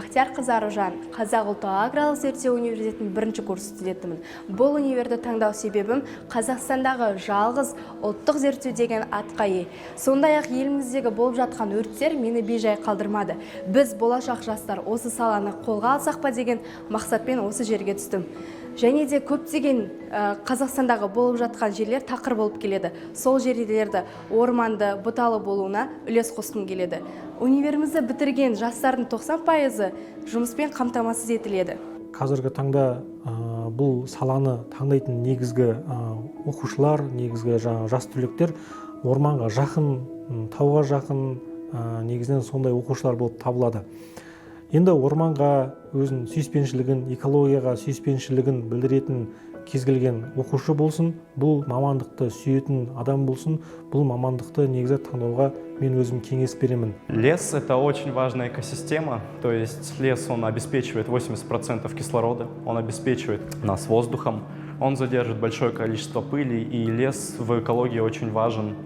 Бақтиярқызы Аружан, Қазақ ұлттық аграрлық зерттеу университетінің бірінші курс студентімін. Бұл универді таңдау себебім Қазақстандағы жалғыз ұлттық зерттеу деген атқа ие. Сондай-ақ еліміздегі болып жатқан өрттер мені бейжай қалдырмады. Біз болашақ жастар осы саланы қолға алсақ па деген мақсатпен осы жерге түстім. Және де көптеген Қазақстандағы болып жатқан жерлер тақыр болып келеді. Сол жерлерді орманды, бұталы болуына үлес қосқым келеді. Универімізді бітірген жастардың 90% жұмыспен қамтамасыз етіледі. Қазіргі таңда бұл саланы таңдайтын негізгі оқушылар, негізгі жас түлектер орманға жақын, тауға жақын, негізінен сондай оқушылар болып табылады. Енді орманға өзінің сүйіспеншілігін, экологияға сүйіспеншілігін білдіретін кез келген оқушы болсын, бұл мамандықты сүйетін адам болсын, бұл мамандықты негізі таңдауға мен өзім кеңес беремін. Лес – это очень важная экосистема, то есть лес, он обеспечивает 80% кислорода, он обеспечивает нас воздухом, он задерживает большое количество пыли, и лес в экологии очень важен.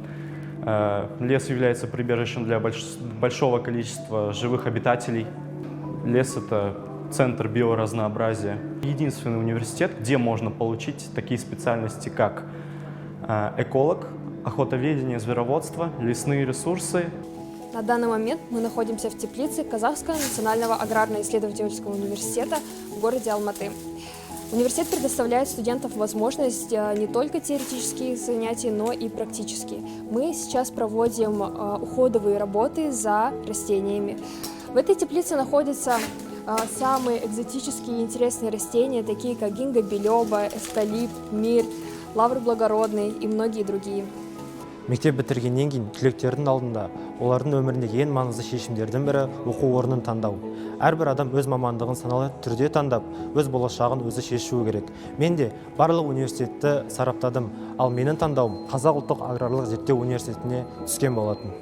Лес является прибежищем для большого количества живых обитателей. Лес – это центр биоразнообразия. Единственный университет, где можно получить такие специальности, как эколог, охотоведение, звероводство, лесные ресурсы. На данный момент мы находимся в теплице Казахского национального аграрно-исследовательского университета в городе Алматы. Университет предоставляет студентам возможность не только теоретических занятий, но и практические. Мы сейчас проводим уходовые работы за растениями. В этой теплице находятся самые экзотические и интересные растения, такие как гинго билеба, эскалип, мир, лавр благородный и многие другие. Мектеп бітіргеннен кейін түлектердің алдында олардың өміріндегі ең маңызды шешімдердің бірі оқу орнын таңдау. Әрбір адам өз мамандығын саналы түрде таңдап, өз болашағын өзі шешуі керек. Мен де барлық университетті сараптадым, ал менің таңдауым Қазақ ұлттық аграрлық зерттеу университетіне түскен болатын.